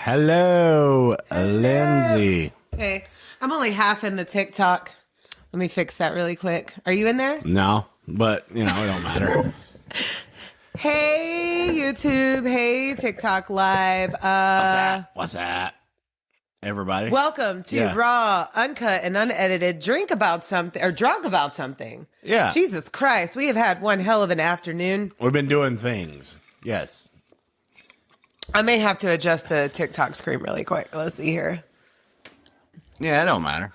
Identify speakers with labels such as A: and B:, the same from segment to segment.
A: Hello, Lindsay.
B: Hey, I'm only half in the TikTok. Let me fix that really quick. Are you in there?
A: No, but, it don't matter.
B: Hey, YouTube. Hey, TikTok Live.
A: What's that? Everybody?
B: Welcome to Raw, Uncut, and Unedited Drunk About Something.
A: Yeah.
B: Jesus Christ. We have had one hell of an afternoon.
A: We've been doing things. Yes.
B: I may have to adjust the TikTok screen really quick. Let's see here.
A: Yeah, it don't matter.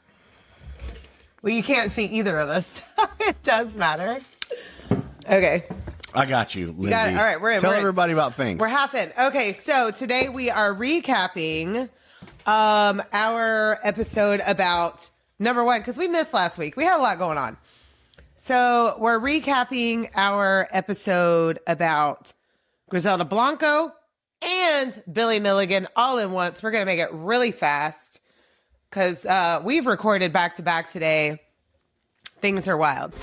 B: Well, you can't see either of us. It does matter. Okay.
A: I got you, Lindsay.
B: Got it. All right, we're in.
A: Tell everybody about things.
B: We're half in. Okay, so today we are recapping our episode about number one, because we missed last week. We had a lot going on. So we're recapping our episode about Griselda Blanco and Billy Milligan all in once. We're going to make it really fast because we've recorded back-to-back today. Things are wild.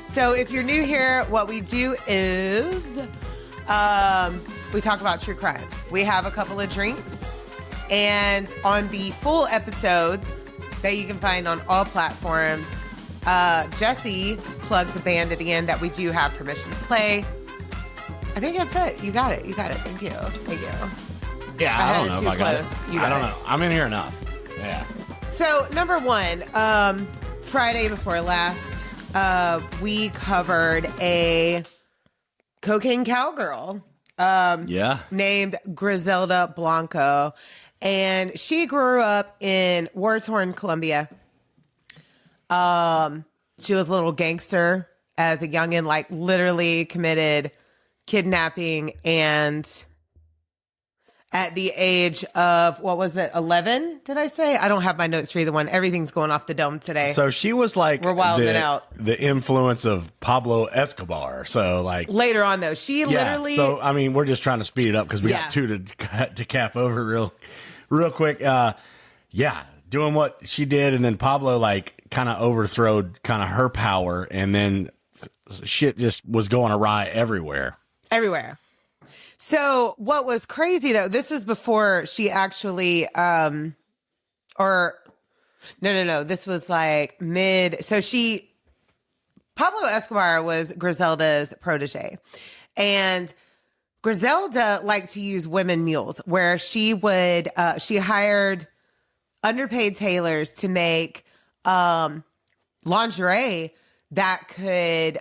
B: So if you're new here, what we do is we talk about true crime. We have a couple of drinks. And on the full episodes that you can find on all platforms, Jesse plugs a band at the end that we do have permission to play. I think that's it. You got it. Thank you.
A: Yeah, I don't know if I got it. I don't know. I'm in here enough. Yeah.
B: So, number one, Friday before last, we covered a cocaine cowgirl named Griselda Blanco. And she grew up in war-torn Colombia. She was a little gangster as a youngin', like literally committed kidnapping, and at the age of, 11, did I say? I don't have my notes for either one. Everything's going off the dome today.
A: So she was like
B: we're wilding out.
A: The influence of Pablo Escobar. So like
B: later on though, she literally.
A: So I mean, we're just trying to speed it up because we got two to cap over real quick. Doing what she did, and then Pablo like kind of overthrowed kind of her power, and then shit just was going awry everywhere.
B: So what was crazy though, this was before she actually, this was like Pablo Escobar was Griselda's protege, and Griselda liked to use women mules, where she hired underpaid tailors to make, lingerie that could,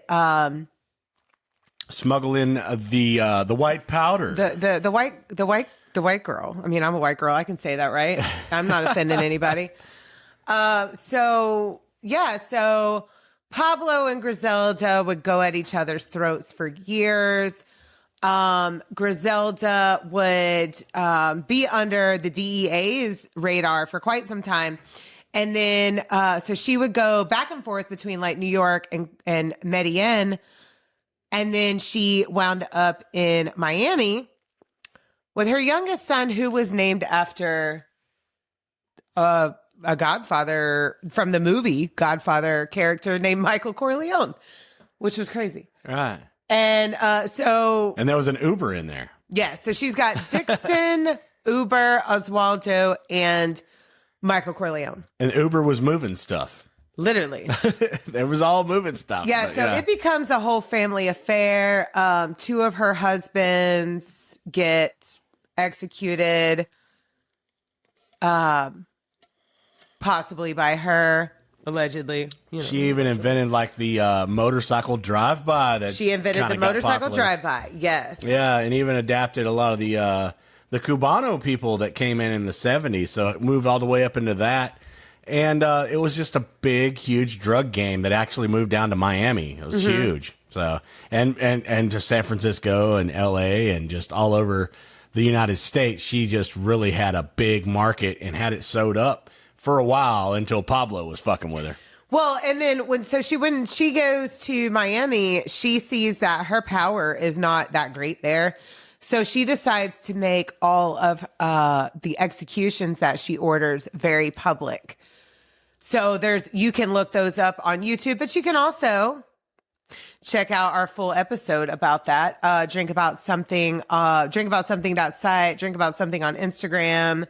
A: smuggle in the white powder.
B: The white girl. I mean, I'm a white girl. I can say that, right? I'm not offending anybody. So Pablo and Griselda would go at each other's throats for years. Griselda would be under the DEA's radar for quite some time. And then so she would go back and forth between like New York and Medellin. And then she wound up in Miami with her youngest son, who was named after a Godfather from the movie Godfather character named Michael Corleone, which was crazy.
A: Right.
B: And
A: and there was an Uber in there.
B: Yeah. So she's got Dixon, Uber, Oswaldo, and Michael Corleone.
A: And Uber was moving stuff.
B: Literally.
A: There was all moving stuff.
B: Yeah, so it becomes a whole family affair. Two of her husbands get executed, possibly by her, allegedly.
A: She even invented like the motorcycle drive-by.
B: She invented the motorcycle drive-by, yes.
A: Yeah, and even adapted a lot of the Cubano people that came in the 70s. So it moved all the way up into that. And it was just a big, huge drug game that actually moved down to Miami. It was huge. So and to San Francisco and LA and just all over the United States. She just really had a big market and had it sewed up for a while until Pablo was fucking with her.
B: Well, and then when she goes to Miami, she sees that her power is not that great there. So she decides to make all of the executions that she orders very public. So you can look those up on YouTube, but you can also Check out our full episode about that. Drink About Something, site, Drink About Something on Instagram.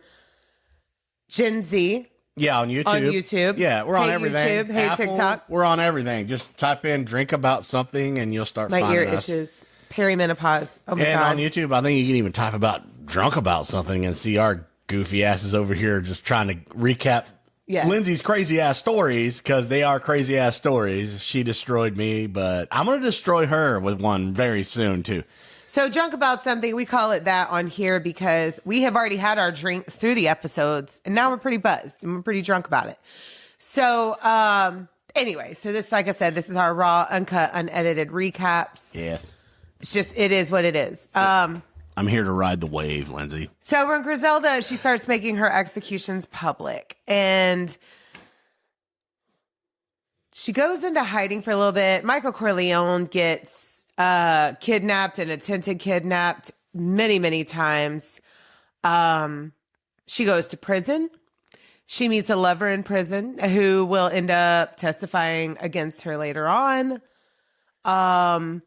B: Gen Z.
A: Yeah, on YouTube.
B: On YouTube.
A: Yeah, we're on everything.
B: YouTube. Hey,
A: Apple,
B: TikTok.
A: We're on everything. Just type in Drink About Something and you'll start
B: My
A: finding
B: ear
A: us.
B: itches. Perimenopause. Oh, my
A: And
B: God.
A: on YouTube, I think you can even type about Drunk About Something and see our goofy asses over here just trying to recap Lindsay's crazy ass stories, because they are crazy ass stories. She destroyed me, but I'm going to destroy her with one very soon, too.
B: So Drunk About Something, we call it that on here because we have already had our drinks through the episodes and now we're pretty buzzed and we're pretty drunk about it. So, anyway, so this, like I said, this is our raw, uncut, unedited recaps.
A: Yes.
B: It's just, it is what it is.
A: I'm here to ride the wave, Lindsay.
B: So when Griselda, she starts making her executions public and she goes into hiding for a little bit. Michael Corleone gets kidnapped and attempted kidnapped many, many times. She goes to prison. She meets a lover in prison who will end up testifying against her later on. One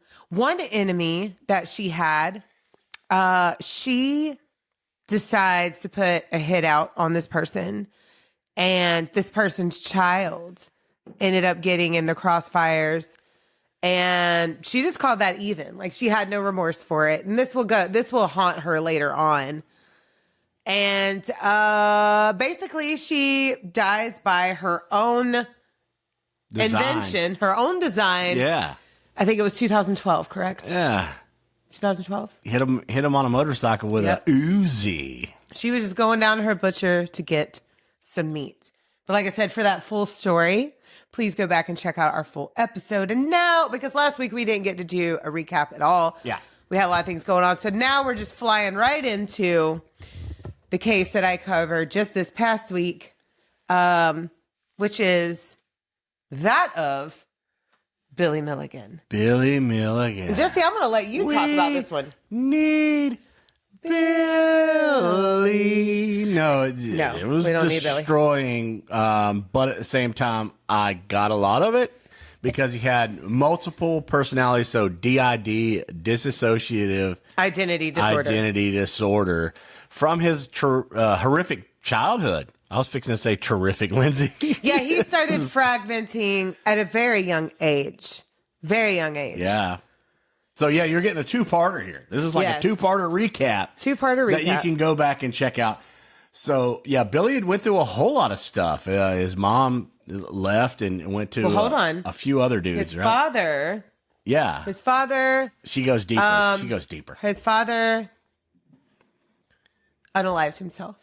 B: enemy that she had, she decides to put a hit out on this person, and this person's child ended up getting in the crossfires. And she just called that even. Like, she had no remorse for it. And this will haunt her later on. And basically she dies by her own invention, her own design.
A: Yeah.
B: I think it was 2012, correct?
A: Yeah.
B: 2012?
A: Hit him on a motorcycle with a Uzi.
B: She was just going down to her butcher to get some meat. But like I said, for that full story, please go back and check out our full episode. And now, because last week we didn't get to do a recap at all.
A: Yeah.
B: We had a lot of things going on. So now we're just flying right into the case that I covered just this past week, which is that of Billy Milligan.
A: Billy Milligan.
B: Jesse, I'm going to let you talk about this one.
A: Need Billy. No, it was
B: we don't need Billy.
A: destroying. But at the same time, I got a lot of it because he had multiple personalities. So DID, dissociative
B: identity
A: disorder from his horrific childhood. I was fixing to say terrific, Lindsay.
B: Yeah, he started fragmenting at a very young age. Very young age.
A: Yeah. So, yeah, you're getting a two-parter here. This is like a two-parter recap. That you can go back and check out. So, yeah, Billy had went through a whole lot of stuff. His mom left and went to a few other dudes,
B: his father.
A: Yeah.
B: His father.
A: She goes deeper.
B: His father unalived himself.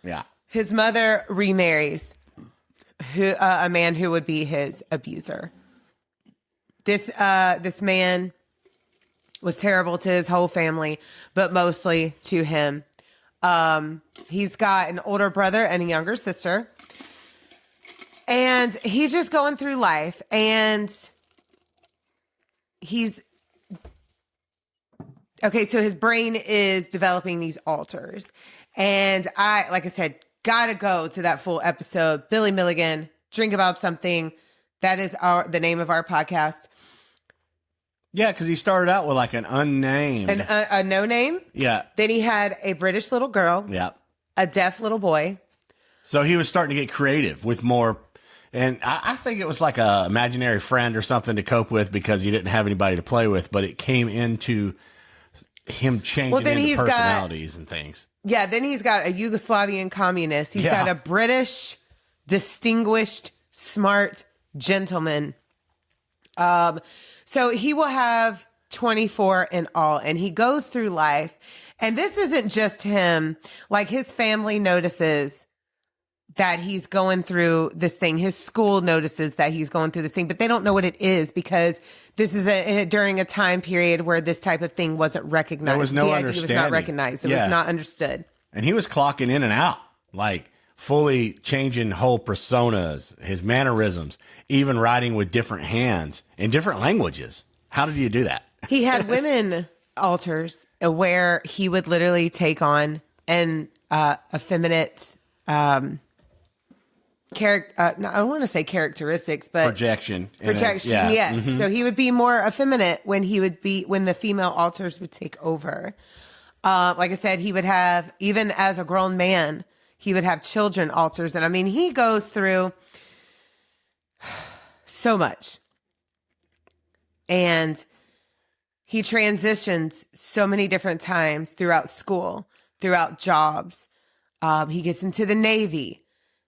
A: Yeah.
B: His mother remarries a man who would be his abuser. This man was terrible to his whole family, but mostly to him. He's got an older brother and a younger sister. And he's just going through life. And so his brain is developing these alters. And like I said, gotta go to that full episode. Billy Milligan, Drink About Something. That is the name of our podcast.
A: Yeah, because he started out with like an unnamed.
B: A no name.
A: Yeah.
B: Then he had a British little girl.
A: Yeah.
B: A deaf little boy.
A: So he was starting to get creative with more. And I think it was like a imaginary friend or something to cope with because he didn't have anybody to play with. But it came into him changing into personalities and things.
B: Yeah, then he's got a Yugoslavian communist. He's got a British, distinguished, smart gentleman. So he will have 24 in all, and he goes through life. And this isn't just him. Like, his family notices that he's going through this thing. His school notices that he's going through this thing, but they don't know what it is because this is during a time period where this type of thing wasn't recognized.
A: There was no understanding.
B: It was not recognized. It was not understood.
A: And he was clocking in and out, like fully changing whole personas, his mannerisms, even writing with different hands in different languages. How did you do that?
B: He had women alters where he would literally take on an effeminate no, I don't want to say characteristics, but
A: Projection.
B: projection. Yes. So he would be more effeminate when the female alters would take over. Like I said, he would have, even as a grown man, he would have children alters. And I mean, he goes through so much. And he transitions so many different times throughout school, throughout jobs. He gets into the Navy.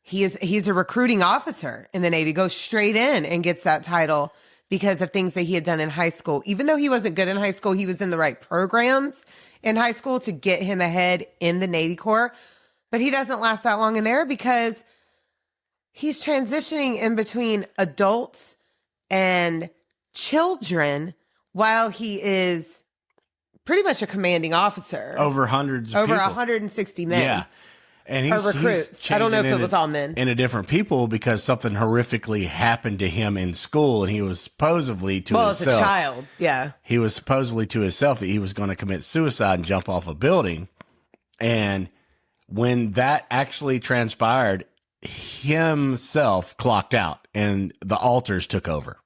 B: He's a recruiting officer in the Navy, goes straight in and gets that title because of things that he had done in high school. Even though he wasn't good in high school, he was in the right programs in high school to get him ahead in the Navy Corps. But he doesn't last that long in there because he's transitioning in between adults and children while he is pretty much a commanding officer.
A: Over hundreds of
B: over
A: people.
B: 160 men.
A: Yeah. And he's
B: recruits. I don't know if it was all men.
A: Into different people because something horrifically happened to him in school, and he was supposedly to himself.
B: Well, as a child, yeah.
A: He was supposedly to himself that he was going to commit suicide and jump off a building. And when that actually transpired, himself clocked out, and the alters took over.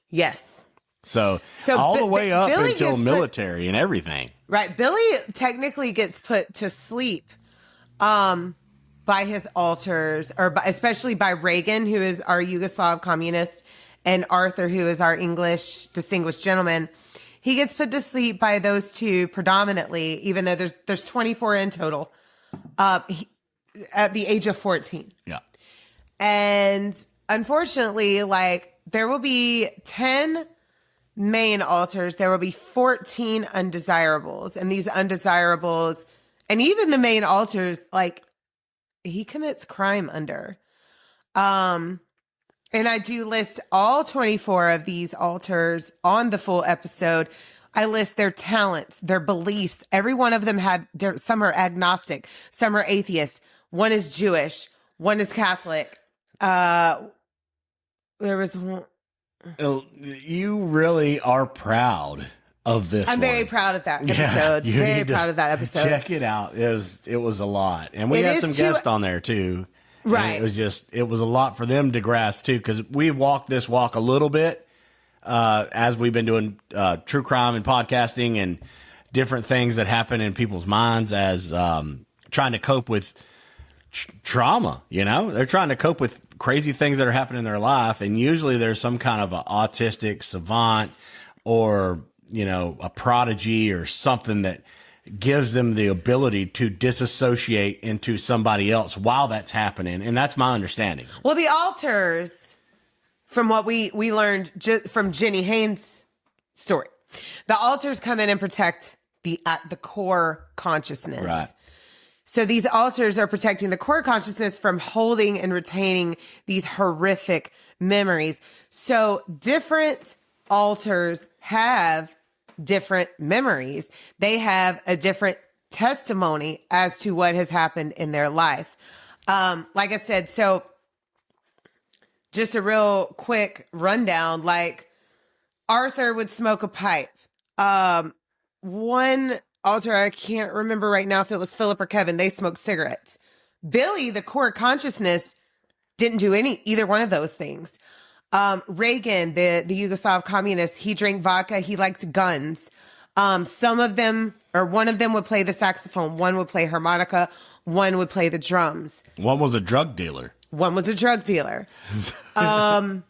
B: Yes.
A: So all the way up
B: Billy
A: until military and everything.
B: Right. Billy technically gets put to sleep by his alters, especially by Reagan, who is our Yugoslav communist, and Arthur, who is our English distinguished gentleman. He gets put to sleep by those two predominantly, even though there's 24 in total, at the age of 14.
A: Yeah.
B: And unfortunately, like, there will be 10 main alters. There will be 14 undesirables. And these undesirables, and even the main alters, like, he commits crime under. And I do list all 24 of these alters on the full episode. I list their talents, their beliefs. Every one of them some are agnostic, some are atheist. One is Jewish, one is Catholic. There was one.
A: You really are proud of this.
B: I'm very proud of that episode.
A: Yeah,
B: very proud of that episode.
A: Check it out. It was a lot, and we had some guests on there too.
B: Right.
A: And it was a lot for them to grasp too, because we walked this walk a little bit as we've been doing true crime and podcasting and different things that happen in people's minds as trying to cope with trauma. You know, they're trying to cope with crazy things that are happening in their life, and usually there's some kind of an autistic savant or, you know, a prodigy or something that gives them the ability to disassociate into somebody else while that's happening. And that's my understanding.
B: Well, the alters, from what we learned from Jenny Haynes' story, the alters come in and protect the core consciousness.
A: Right.
B: So these alters are protecting the core consciousness from holding and retaining these horrific memories. So different alters have different memories. They have a different testimony as to what has happened in their life. Like I said, so just a real quick rundown, like Arthur would smoke a pipe. One alter, I can't remember right now if it was Philip or Kevin, they smoked cigarettes. Billy, the core consciousness, didn't do either one of those things. Reagan, the Yugoslav communist, he drank vodka. He liked guns. Some of them, or one of them would play the saxophone. One would play harmonica. One would play the drums.
A: One was a drug dealer.
B: One was a drug dealer. And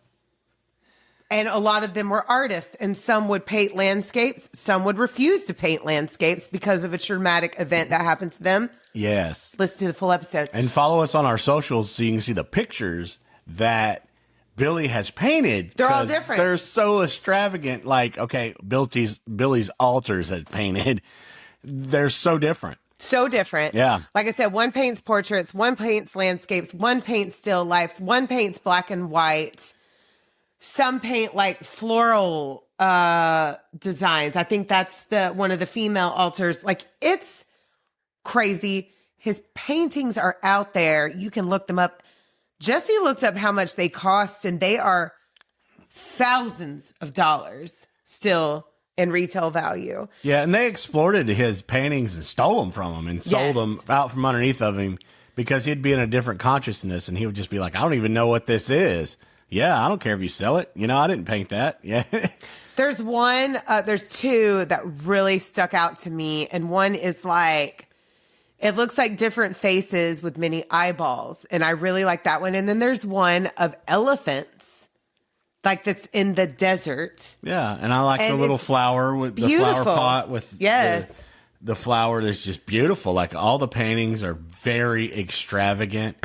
B: a lot of them were artists, and some would paint landscapes. Some would refuse to paint landscapes because of a traumatic event that happened to them.
A: Yes.
B: Listen to the full episode.
A: And follow us on our socials so you can see the pictures that Billy has painted.
B: They're all different.
A: They're so extravagant. Like, okay, Billy's alters has painted. They're so different.
B: So different.
A: Yeah.
B: Like I said, one paints portraits, one paints landscapes, one paints still lifes, one paints black and white. Some paint like floral designs. I think that's one of the female alters. Like, it's crazy. His paintings are out there. You can look them up. Jesse looked up how much they cost, and they are thousands of dollars still in retail value.
A: Yeah, and they exploited his paintings and stole them from him and sold them out from underneath of him because he'd be in a different consciousness and he would just be like, I don't even know what this is. Yeah, I don't care if you sell it. I didn't paint that. Yeah.
B: There's there's two that really stuck out to me. And one is like, it looks like different faces with many eyeballs. And I really like that one. And then there's one of elephants, like that's in the desert.
A: Yeah. And I like the little flower with
B: beautiful.
A: The flower pot with
B: yes.
A: The flower is just beautiful. Like all the paintings are very extravagant.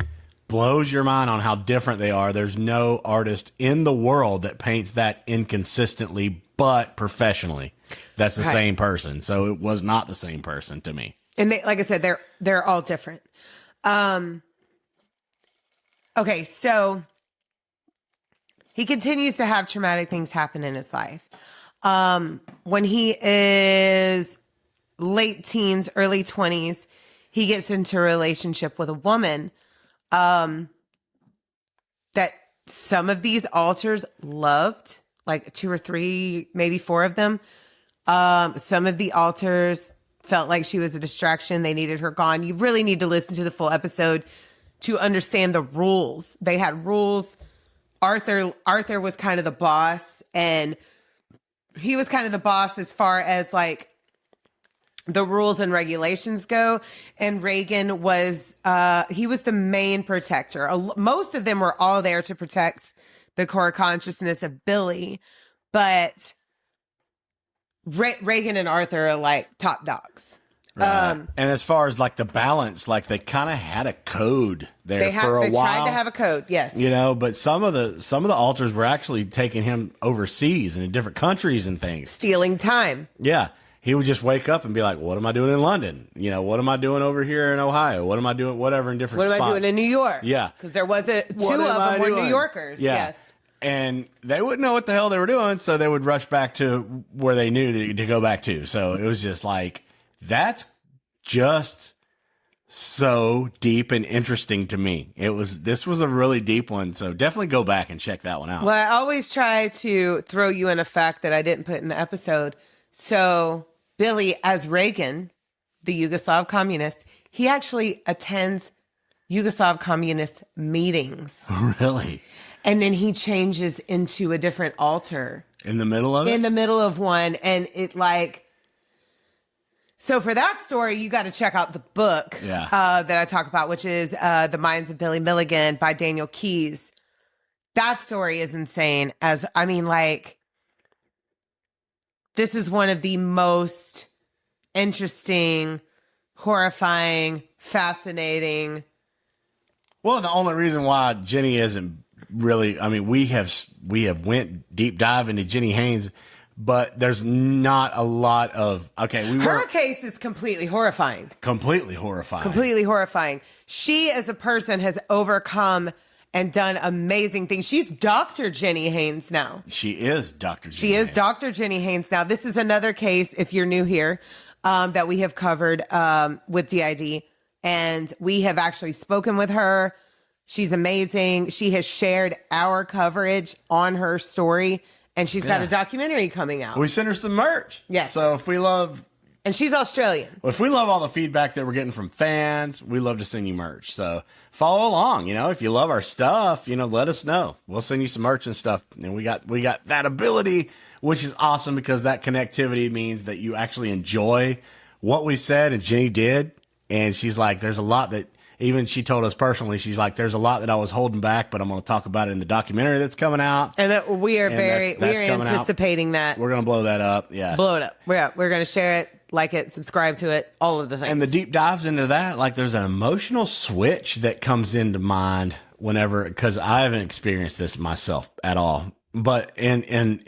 A: Blows your mind on how different they are. There's no artist in the world that paints that inconsistently, but professionally. That's the same person. So it was not the same person to me.
B: And they, like I said, they're all different. Okay, so he continues to have traumatic things happen in his life. When he is late teens, early 20s, he gets into a relationship with a woman that some of these altars loved, like 2 or 3, maybe 4 of them. Some of the altars felt like she was a distraction. They needed her gone. You really need to listen to the full episode to understand the rules. They had rules. Arthur was kind of the boss, and he was kind of the boss as far as like the rules and regulations go. And Reagan was, he was the main protector. Most of them were all there to protect the core consciousness of Billy, but Reagan and Arthur are like top dogs.
A: Right. And as far as like the balance, like they kind of had a code there for a while. They
B: tried to have a code, yes.
A: But some of the altars were actually taking him overseas and in different countries and things.
B: Stealing time.
A: Yeah. He would just wake up and be like, what am I doing in London? What am I doing over here in Ohio? What am I doing? Whatever in different spots.
B: What am I doing in New York?
A: Yeah.
B: Because there wasn't two of them were New Yorkers.
A: Yeah.
B: Yes.
A: And they wouldn't know what the hell they were doing, so they would rush back to where they knew to go back to. So it was just like, that's just so deep and interesting to me. This was a really deep one, so definitely go back and check that one out.
B: Well, I always try to throw you in a fact that I didn't put in the episode. So Billy, as Reagan, the Yugoslav communist, he actually attends Yugoslav communist meetings.
A: Really?
B: And then he changes into a different altar.
A: In the middle of it?
B: In the middle of one. And it like... So for that story, you got to check out the book that I talk about, which is The Minds of Billy Milligan by Daniel Keyes. That story is insane. This is one of the most interesting, horrifying, fascinating.
A: Well, the only reason why Jenny isn't really, we have went deep dive into Jenny Haynes, but there's not a lot of,
B: her case is completely horrifying.
A: Completely horrifying.
B: Completely horrifying. She as a person has overcome and done amazing things. She's Dr. Jenny Haynes now.
A: She is Dr.
B: She is Dr. Jenny Haynes now. This is another case, if you're new here, that we have covered with DID. And we have actually spoken with her. She's amazing. She has shared our coverage on her story. And she's got a documentary coming out.
A: We sent her some merch.
B: Yes.
A: So if we love...
B: And she's Australian.
A: Well, if we love all the feedback that we're getting from fans, we love to send you merch. So follow along. If you love our stuff, let us know. We'll send you some merch and stuff. And we got that ability, which is awesome because that connectivity means that you actually enjoy what we said and Jenny did. And she's like, there's a lot that... Even she told us personally, she's like, there's a lot that I was holding back, but I'm going to talk about it in the documentary that's coming out.
B: And that we are anticipating that.
A: We're going to blow that up. Yes.
B: Blow it up. We're going to share it, like it, subscribe to it, all of the things.
A: And the deep dives into that, like there's an emotional switch that comes into mind whenever, because I haven't experienced this myself at all, but in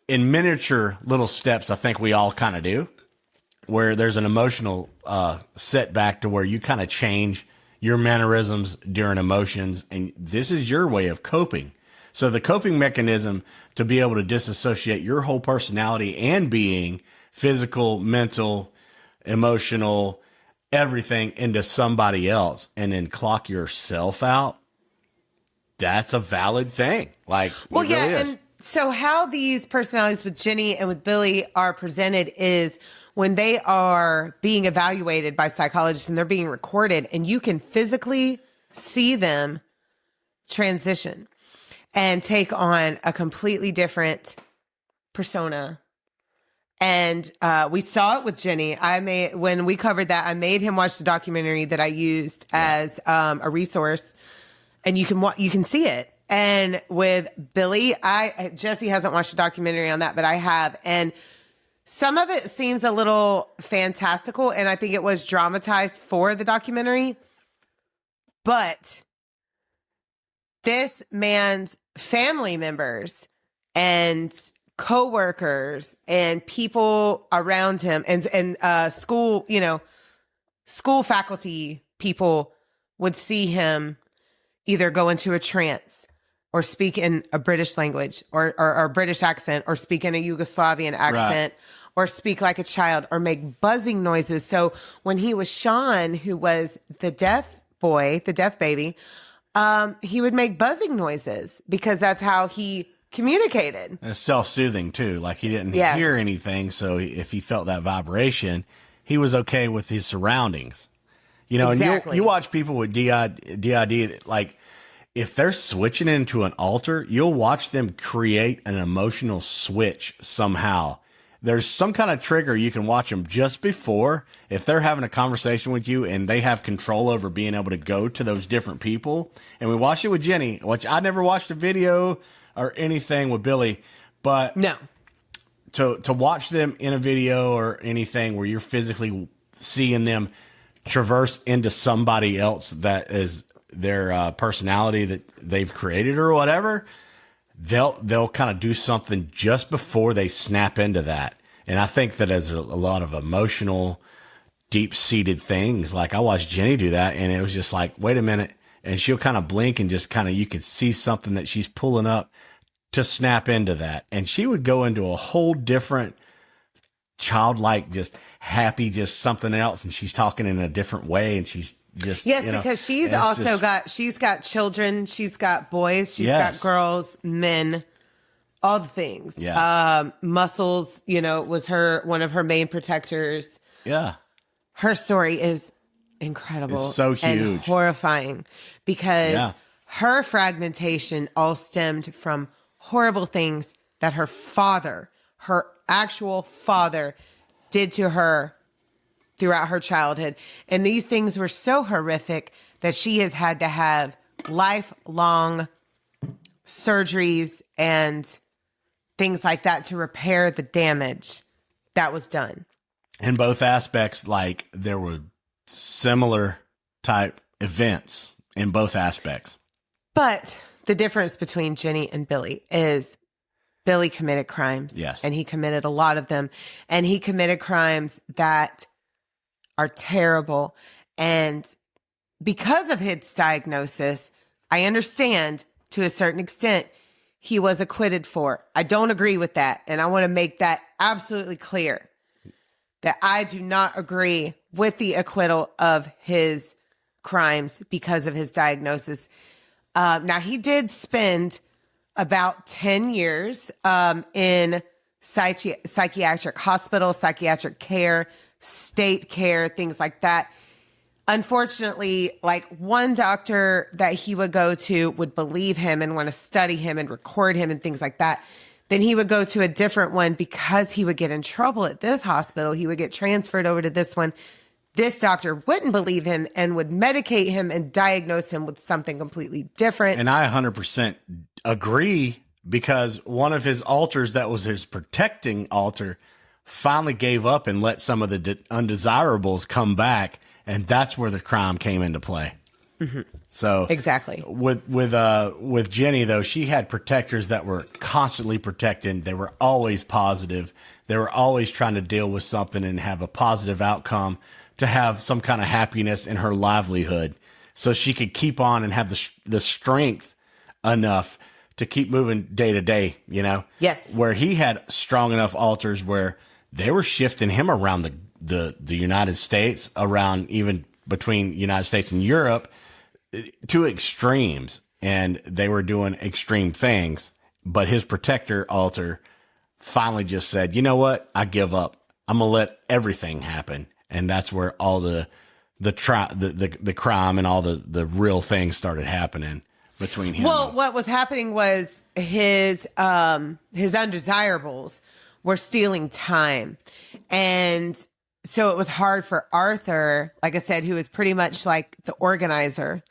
A: miniature little steps, I think we all kind of do. Where there's an emotional setback to where you kind of change your mannerisms during emotions. And this is your way of coping. So the coping mechanism to be able to disassociate your whole personality and being physical, mental, emotional, everything into somebody else and then clock yourself out. That's a valid thing. Like,
B: well, yeah.
A: really is.
B: And So how these personalities with Jenny and with Billy are presented is when they are being evaluated by psychologists and they're being recorded, and you can physically see them transition and take on a completely different persona. And we saw it with Jenny. When we covered that, I made him watch the documentary that I used as a resource, and you can see it. And with Billy, Jesse hasn't watched the documentary on that, but I have. And some of it seems a little fantastical, and I think it was dramatized for the documentary. But this man's family members and coworkers and people around him and school faculty people would see him either go into a trance or speak in a British language or a British accent, or speak in a Yugoslavian accent, or speak like a child, or make buzzing noises. So when he was Sean, who was the deaf boy, the deaf baby, he would make buzzing noises because that's how he communicated.
A: It's self-soothing too. Like he didn't hear anything. So if he felt that vibration, he was okay with his surroundings. You know,
B: exactly.
A: And you watch people with DID, like if they're switching into an altar, you'll watch them create an emotional switch somehow. There's some kind of trigger you can watch them just before, if they're having a conversation with you and they have control over being able to go to those different people. And we watched it with Jenny, which I never watched a video or anything with Billy, but
B: no,
A: to watch them in a video or anything where you're physically seeing them traverse into somebody else that is their personality that they've created or whatever, they'll kind of do something just before they snap into that. And I think that as a lot of emotional, deep-seated things, like I watched Jenny do that, and it was just like, wait a minute. And she'll kind of blink and just kind of, you can see something that she's pulling up to snap into that. And she would go into a whole different childlike, just happy, just something else. And she's talking in a different way. And she's just,
B: because she's also she's got children. She's got boys. She's got girls, men, all the things.
A: Yeah.
B: Muscles, was one of her main protectors.
A: Yeah.
B: Her story is incredible.
A: It's so huge.
B: And horrifying because her fragmentation all stemmed from horrible things that her actual father, did to her throughout her childhood. And these things were so horrific that she has had to have lifelong surgeries and things like that to repair the damage that was done.
A: In both aspects, like there were similar type events in both aspects.
B: But the difference between Jenny and Billy is Billy committed crimes.
A: Yes.
B: And he committed a lot of them. And he committed crimes that are terrible. And because of his diagnosis, I understand to a certain extent he was acquitted for. I don't agree with that. And I want to make that absolutely clear that I do not agree with the acquittal of his crimes because of his diagnosis. Now, he did spend about 10 years in psychiatric hospital, psychiatric care, state care, things like that. Unfortunately, like one doctor that he would go to would believe him and want to study him and record him and things like that. Then he would go to a different one because he would get in trouble at this hospital. He would get transferred over to this one. This doctor wouldn't believe him and would medicate him and diagnose him with something completely different.
A: And I 100% agree, because one of his alters that was his protecting altar finally gave up and let some of the undesirables come back. And that's where the crime came into play.
B: Mm-hmm.
A: So
B: exactly
A: with Jenny, though, she had protectors that were constantly protecting. They were always positive. They were always trying to deal with something and have a positive outcome, to have some kind of happiness in her livelihood, so she could keep on and have the strength enough to keep moving day to day,
B: Yes.
A: Where he had strong enough altars where they were shifting him around the United States, around even between United States and Europe, to extremes. And they were doing extreme things, but his protector alter finally just said, you know what? I give up. I'm going to let everything happen. And that's where all the crime and all the real things started happening between him.
B: Well, what was happening was his undesirables were stealing time. And so it was hard for Arthur, like I said, who was pretty much like the organizer.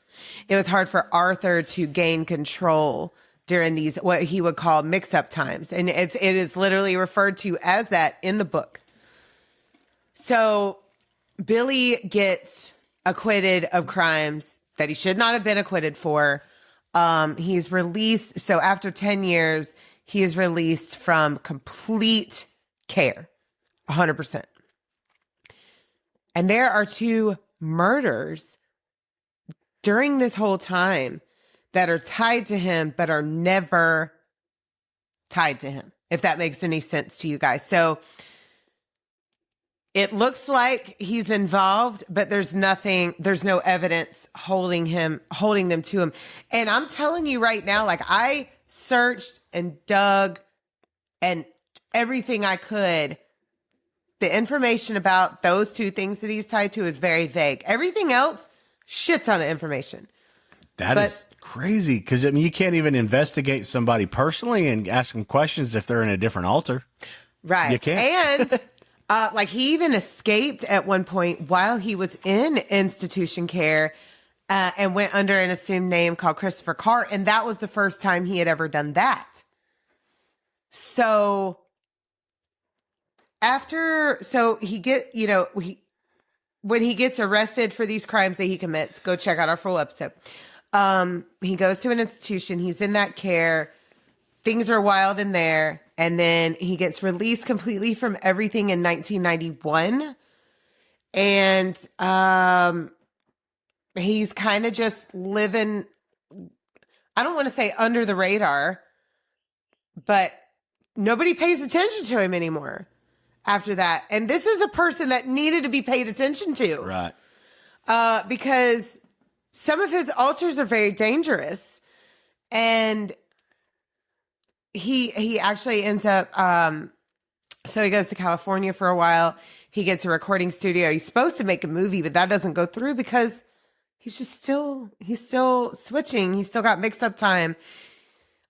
B: It was hard for Arthur to gain control during these, what he would call mix-up times. And it is literally referred to as that in the book. So Billy gets acquitted of crimes that he should not have been acquitted for. He's released. So after 10 years, he is released from complete care, 100%. And there are 2 murders during this whole time that are tied to him, but are never tied to him, if that makes any sense to you guys. So it looks like he's involved, but there's no evidence holding them to him. And I'm telling you right now, like, I searched and dug and everything I could. The information about those 2 things that he's tied to is very vague. Everything else, shit ton of information.
A: That is crazy, because I mean, you can't even investigate somebody personally and ask them questions if they're in a different altar.
B: Right.
A: You can't.
B: And like, he even escaped at one point while he was in institution care and went under an assumed name called Christopher Carr. And that was the first time he had ever done that. So when he gets arrested for these crimes that he commits, go check out our full episode. He goes to an institution. He's in that care. Things are wild in there. And then he gets released completely from everything in 1991. And he's kind of just living, I don't want to say under the radar, but nobody pays attention to him anymore after that. And this is a person that needed to be paid attention to.
A: Right.
B: Because some of his altars are very dangerous. And he actually ends up, so he goes to California for a while. He gets a recording studio. He's supposed to make a movie, but that doesn't go through because he's still switching. He's still got mixed up time.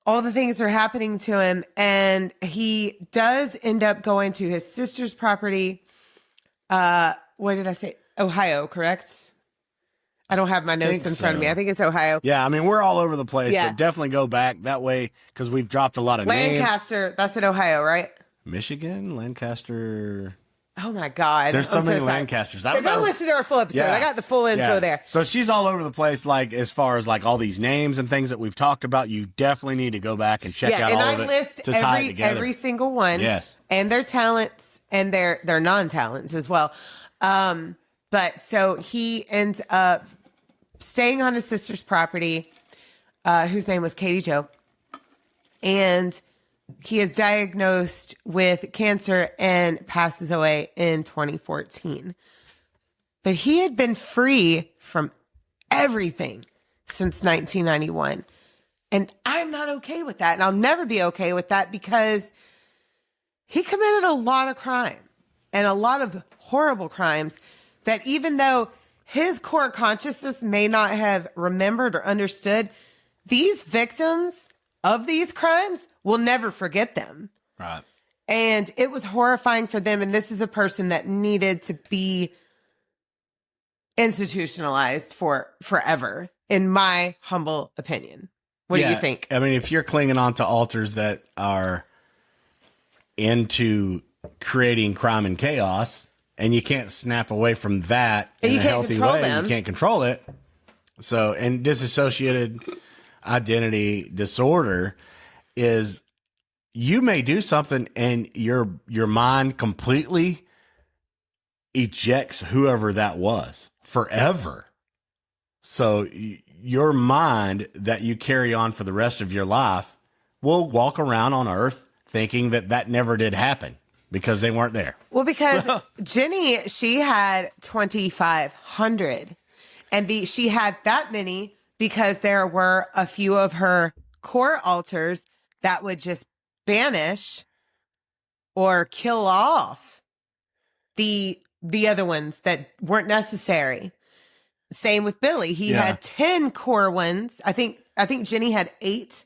B: All the things are happening to him. And he does end up going to his sister's property. What did I say? Ohio, correct? I don't have my notes in front of me. I think it's Ohio.
A: Yeah, I mean, we're all over the place,
B: Yeah.
A: but definitely go back that way because we've dropped a lot of names.
B: Lancaster, that's in Ohio, right?
A: Michigan, Lancaster.
B: Oh my God.
A: There's so many Lancasters. I don't
B: Go
A: know.
B: listen to our full episode.
A: Yeah.
B: I got the full info there.
A: So she's all over the place, like as far as like all these names and things that we've talked about. You definitely need to go back and check out
B: and
A: all
B: I
A: of it
B: list
A: to tie it together.
B: every single one.
A: Yes.
B: And their talents and their non-talents as well. But so he ends up staying on his sister's property, whose name was Katie Jo. And he is diagnosed with cancer and passes away in 2014. But he had been free from everything since 1991. And I'm not okay with that. And I'll never be okay with that because he committed a lot of crime and a lot of horrible crimes that even though his core consciousness may not have remembered or understood, these victims of these crimes will never forget them.
A: Right.
B: And it was horrifying for them. And this is a person that needed to be institutionalized for forever, in my humble opinion. What do you think?
A: I mean, if you're clinging on to altars that are into creating crime and chaos, and you can't snap away from that
B: And
A: in
B: you
A: a
B: can't
A: healthy
B: control
A: way,
B: them.
A: you can't control it. So, and dissociated identity disorder is you may do something and your mind completely ejects whoever that was forever. So your mind that you carry on for the rest of your life will walk around on earth thinking that that never did happen because they weren't there.
B: Well, because Jenny, she had 2,500 and she had that many because there were a few of her core altars that would just banish or kill off the other ones that weren't necessary. Same with Billy. He had 10 core ones. I think Jenny had 8,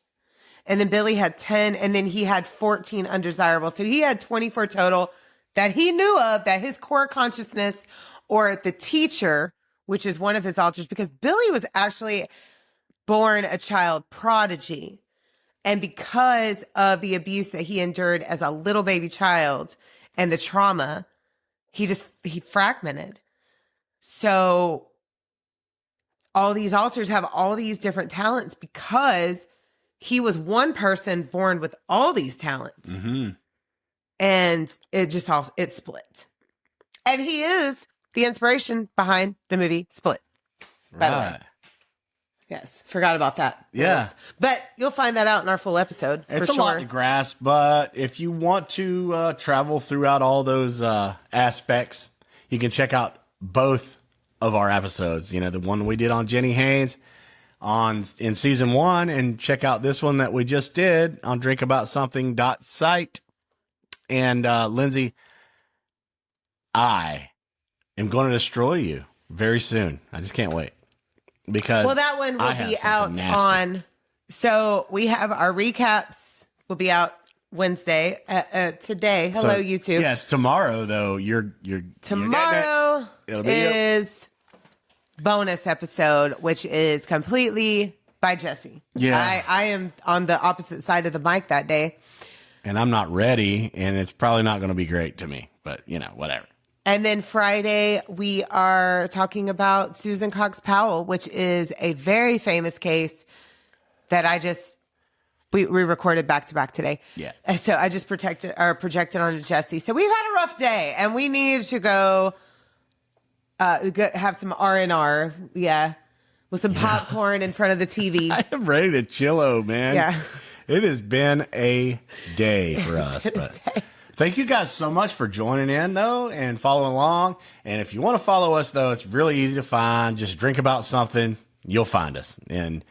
B: and then Billy had 10, and then he had 14 undesirable. So he had 24 total that he knew of, that his core consciousness or the teacher, which is one of his alters, because Billy was actually born a child prodigy. And because of the abuse that he endured as a little baby child and the trauma, he fragmented. So all these alters have all these different talents because he was one person born with all these talents.
A: Mm-hmm.
B: And it split. And he is the inspiration behind the movie Split. By the way. Yes, forgot about that.
A: Yeah.
B: But you'll find that out in our full episode.
A: It's a lot to grasp, but if you want to travel throughout all those aspects, you can check out both of our episodes. You know, the one we did on Jenny Haynes in season 1, and check out this one that we just did on drinkaboutSomething.site. And Lindsay, I am going to destroy you very soon. I just can't wait. Because
B: that one will be out on. So we have our recaps will be out Wednesday today. Hello, YouTube.
A: Yes, tomorrow though.
B: Tomorrow is bonus episode, which is completely by Jesse.
A: Yeah,
B: I am on the opposite side of the mic that day,
A: and I'm not ready, and it's probably not going to be great to me. But whatever.
B: And then Friday, we are talking about Susan Cox Powell, which is a very famous case that we recorded back to back today.
A: Yeah.
B: And so I just projected onto Jesse. So we've had a rough day and we need to go have some R&R. Yeah. With some popcorn in front of the TV. I
A: am ready to chillo, man.
B: Yeah.
A: It has been a day for us. But thank you guys so much for joining in, though, and following along. And if you want to follow us, though, it's really easy to find. Just drink about something. You'll find us. And,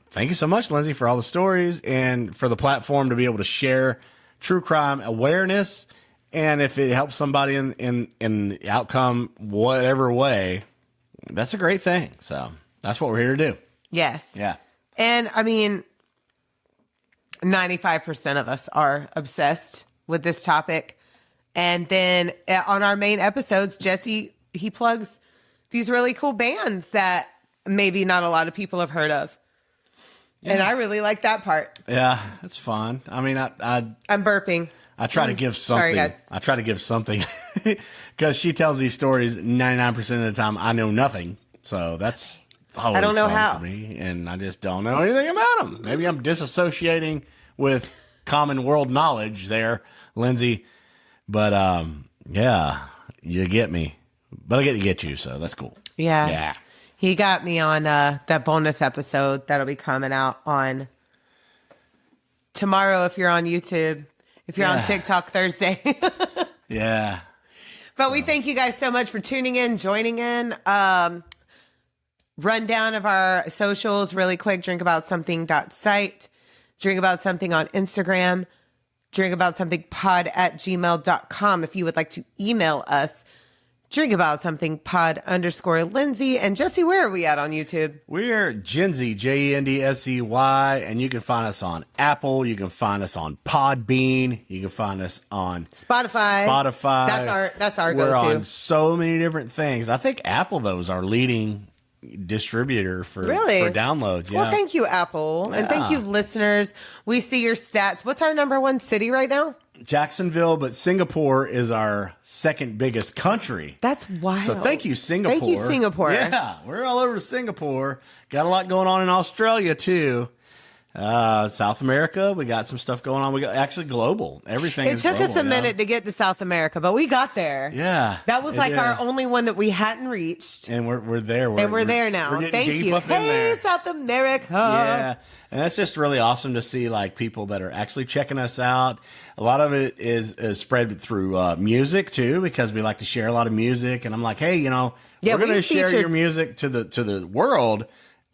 A: thank you so much, Lindsay, for all the stories and for the platform to be able to share true crime awareness. And if it helps somebody in the outcome, whatever way, that's a great thing. So that's what we're here to do.
B: Yes.
A: Yeah.
B: And, 95% of us are obsessed with this topic. And then on our main episodes, Jesse, he plugs these really cool bands that maybe not a lot of people have heard of. Yeah. And I really like that part.
A: Yeah, it's fun. I'm
B: burping.
A: I try to give something.
B: Sorry, guys.
A: I try to give something because she tells these stories 99% of the time. I know nothing. So that's always fun for me. And I just don't know anything about them. Maybe I'm disassociating with common world knowledge there, Lindsay. But, yeah, you get me. But I get to get you, so that's cool.
B: Yeah.
A: Yeah.
B: He got me on that bonus episode that'll be coming out on tomorrow if you're on YouTube. If you're on TikTok, Thursday.
A: Yeah.
B: But we thank you guys so much for tuning in, joining in. Rundown of our socials really quick. DrinkaboutSomething.site. Drink About Something on Instagram. drinkaboutsomethingpod@gmail.com. If you would like to email us, drinkaboutSomethingpod_Lindsay. And Jesse, where are we at on YouTube?
A: We're Jenzy, Jendsey, and you can find us on Apple. You can find us on Podbean. You can find us on
B: Spotify. That's our
A: We're
B: go-to.
A: on so many different things. I think Apple, though, is our leading distributor for downloads. Yeah.
B: Well, thank you, Apple. Yeah. And thank you, listeners. We see your stats. What's our number one city right now?
A: Jacksonville, but Singapore is our second biggest country.
B: That's wild.
A: So thank you, Singapore.
B: Thank you, Singapore.
A: Yeah, we're all over Singapore. Got a lot going on in Australia, too. South America, we got some stuff going on. We got actually global. Everything
B: It took us a minute to get to South America, but we got there.
A: Yeah.
B: That was like our only one that we hadn't reached.
A: And we're there.
B: We're there now. Thank you.
A: Hey,
B: South America.
A: Yeah. And that's just really awesome to see, like, people that are actually checking us out. A lot of it is spread through music, too, because we like to share a lot of music. And I'm like, hey, we're going to share your music to the world.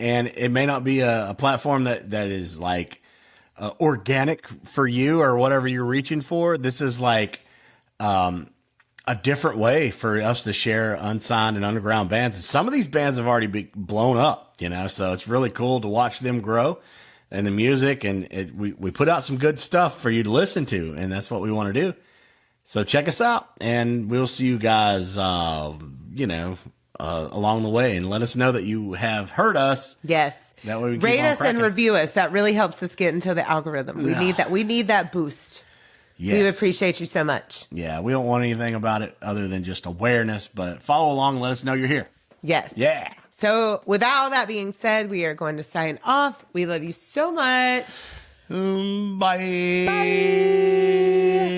A: And it may not be a platform that is like organic for you or whatever you're reaching for. This is like a different way for us to share unsigned and underground bands. And some of these bands have already been blown up, so it's really cool to watch them grow and the music. And we put out some good stuff for you to listen to, and that's what we want to do. So check us out, and we'll see you guys, along the way, and let us know that you have heard us.
B: Yes.
A: That way we keep
B: rate
A: on
B: us
A: cracking.
B: and review us. That really helps us get into the algorithm. We need that. We need that boost.
A: Yes.
B: We appreciate you so much.
A: Yeah, we don't want anything about it other than just awareness, but follow along and let us know you're here.
B: Yes.
A: Yeah.
B: So with all that being said, we are going to sign off. We love you so much.
A: Bye.
B: Bye.